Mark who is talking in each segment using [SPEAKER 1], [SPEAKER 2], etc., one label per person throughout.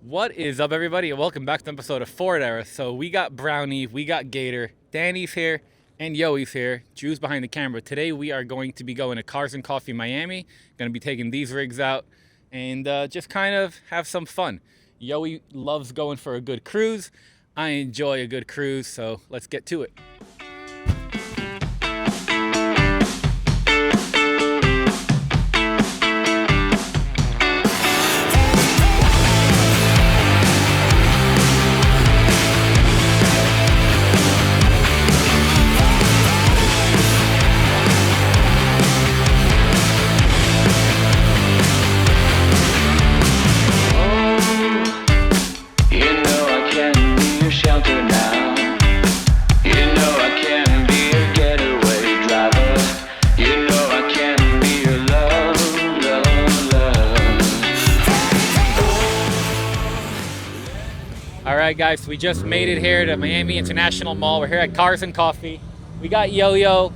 [SPEAKER 1] What is up, everybody, and welcome back to an episode of Ford Era. So we got Brownie, we got Gator, Danny's here, and Yoey's here. Drew's behind the camera. Today we are going to be going to Cars and Coffee Miami. Going to be taking these rigs out and just kind of have some fun. Yoey loves going for a good cruise. I enjoy a good cruise, so let's get to it. Alright guys, so we just made it here to Miami International Mall. We're here at Cars and Coffee. We got Yo-Yo,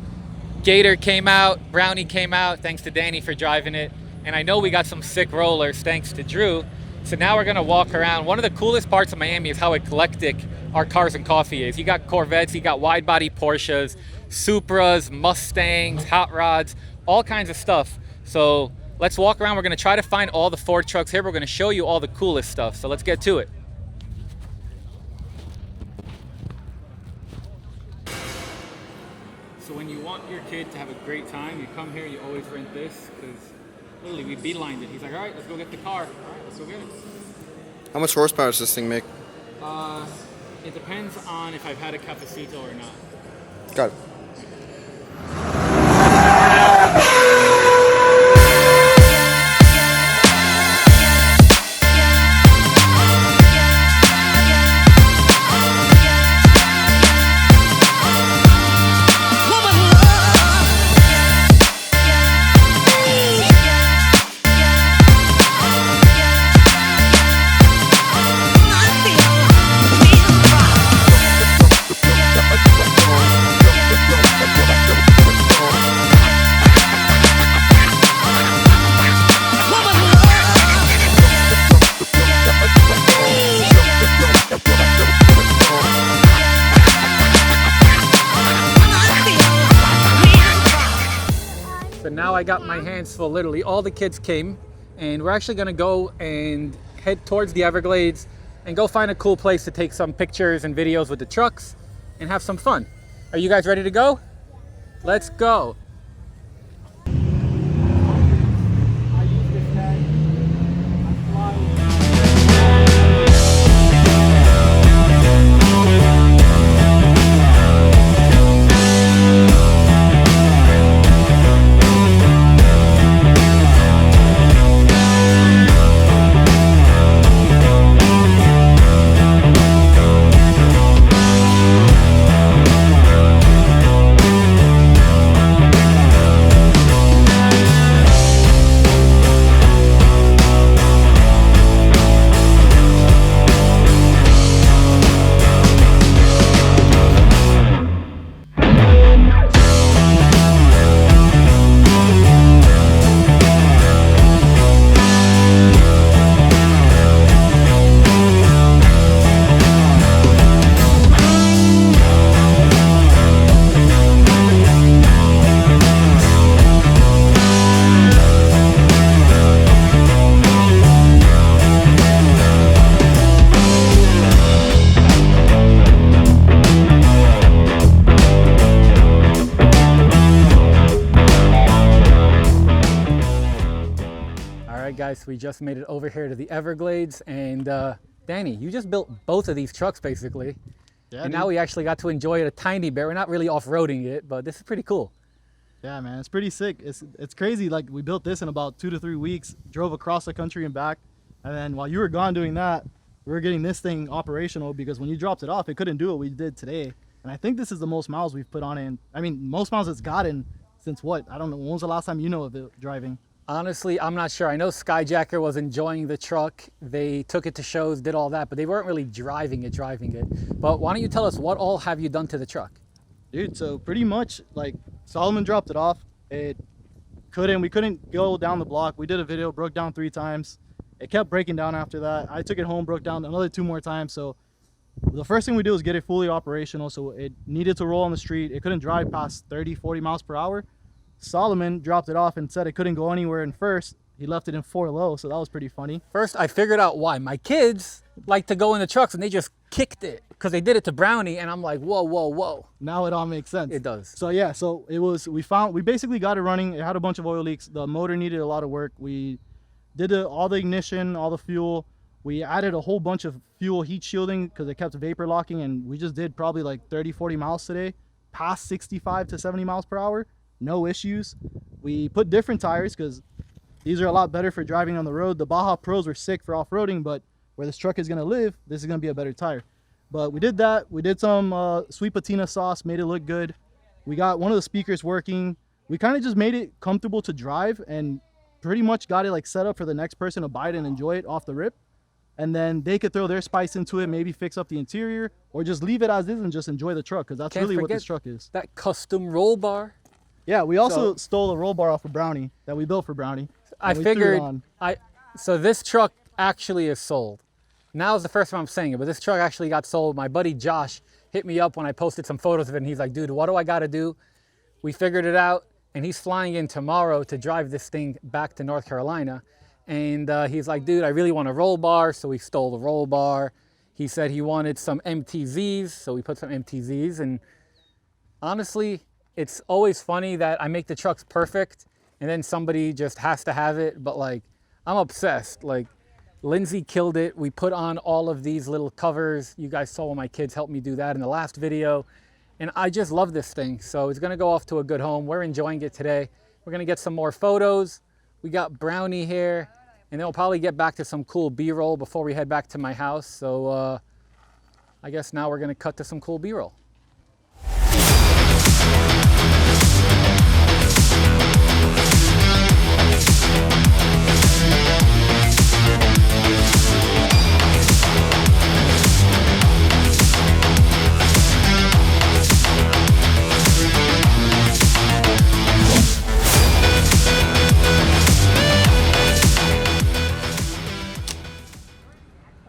[SPEAKER 1] Gator came out, Brownie came out, thanks to Danny for driving it. And I know we got some sick rollers thanks to Drew. So now we're gonna walk around. One of the coolest parts of Miami is how eclectic our Cars and Coffee is. You got Corvettes, you got widebody Porsches, Supras, Mustangs, hot rods, all kinds of stuff. So let's walk around. We're gonna try to find all the Ford trucks here. We're gonna show you all the coolest stuff. So let's get to it. So when you want your kid to have a great time, you come here, you always rent this, because literally we beelined it. He's like, all right, let's go get the car. All right, let's go get it.
[SPEAKER 2] How much horsepower does this thing make?
[SPEAKER 1] It depends on if I've had a cafecito or not.
[SPEAKER 2] Got it.
[SPEAKER 1] So now I got my hands full. Literally all the kids came, and we're actually gonna go and head towards the Everglades and go find a cool place to take some pictures and videos with the trucks and have some fun. Are you guys ready to go? Let's go. Guys, we just made it over here to the Everglades, and Danny, you just built both of these trucks basically.
[SPEAKER 3] Yeah,
[SPEAKER 1] and
[SPEAKER 3] dude.
[SPEAKER 1] now we actually got to enjoy it a tiny bit. We're not really off-roading it, but this is pretty cool.
[SPEAKER 3] Yeah, man, it's pretty sick. It's crazy. Like, we built this in about 2 to 3 weeks, drove across the country and back, and then while you were gone doing that, we were getting this thing operational, because when you dropped it off, it couldn't do what we did today. And I think this is the most miles we've put on it. I mean, most miles it's gotten since what? I don't know. When was the last time you know of it driving?
[SPEAKER 1] Honestly, I'm not sure. I know Skyjacker was enjoying the truck. They took it to shows, did all that, but they weren't really driving it. But why don't you tell us, what all have you done to the truck?
[SPEAKER 3] Dude, so pretty much, like, Solomon dropped it off. We couldn't go down the block. We did a video, broke down 3 times. It kept breaking down after that. I took it home, broke down another 2 more times. So the first thing we did was get it fully operational. So it needed to roll on the street. It couldn't drive past 30, 40 miles per hour. Solomon dropped it off and said it couldn't go anywhere. And first, he left it in 4 low. So that was pretty funny.
[SPEAKER 1] First, I figured out why. My kids like to go in the trucks and they just kicked it because they did it to Brownie. And I'm like, whoa, whoa, whoa.
[SPEAKER 3] Now it all makes sense.
[SPEAKER 1] It does.
[SPEAKER 3] So yeah, so it was, we basically got it running. It had a bunch of oil leaks. The motor needed a lot of work. We did all the ignition, all the fuel. We added a whole bunch of fuel heat shielding because it kept vapor locking, and we just did probably like 30, 40 miles today, past 65 to 70 miles per hour. No issues. We put different tires because these are a lot better for driving on the road. The Baja Pros were sick for off-roading, but where this truck is going to live, this is going to be a better tire. But we did that. We did some sweet patina sauce, made it look good. We got one of the speakers working. We kind of just made it comfortable to drive and pretty much got it like set up for the next person to buy it and enjoy it off the rip. And then they could throw their spice into it, maybe fix up the interior, or just leave it as is and just enjoy the truck, because that's really what this truck is.
[SPEAKER 1] That custom roll bar.
[SPEAKER 3] Yeah, we also stole a roll bar off of Brownie that we built for Brownie.
[SPEAKER 1] I figured, so this truck actually is sold. Now is the first time I'm saying it, but this truck actually got sold. My buddy Josh hit me up when I posted some photos of it, and he's like, dude, what do I got to do? We figured it out, and he's flying in tomorrow to drive this thing back to North Carolina. And he's like, dude, I really want a roll bar, so we stole the roll bar. He said he wanted some MTZs, so we put some MTZs. And honestly, it's always funny that I make the trucks perfect, and then somebody just has to have it. But like, I'm obsessed. Like, Lindsay killed it. We put on all of these little covers. You guys saw when my kids helped me do that in the last video. And I just love this thing. So it's gonna go off to a good home. We're enjoying it today. We're gonna get some more photos. We got Brownie here, and then we'll probably get back to some cool B-roll before we head back to my house. So I guess now we're gonna cut to some cool B-roll.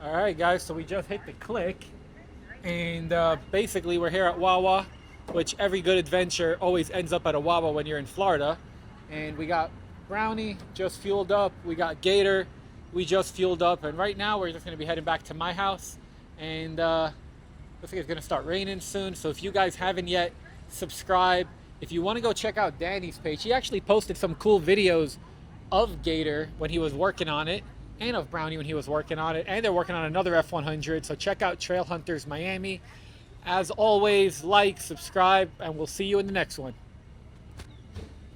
[SPEAKER 1] All right, guys, so we just hit the click, and basically we're here at Wawa, which every good adventure always ends up at a Wawa when you're in Florida. And we got Brownie just fueled up, we got Gator, we just fueled up, and right now we're just going to be heading back to my house. And looks like it's going to start raining soon, so if you guys haven't yet, subscribe. If you want to go check out Danny's page, he actually posted some cool videos of Gator when he was working on it, and of Brownie when he was working on it, and they're working on another F100, so check out Trail Hunters Miami. As always, like, subscribe, and we'll see you in the next one.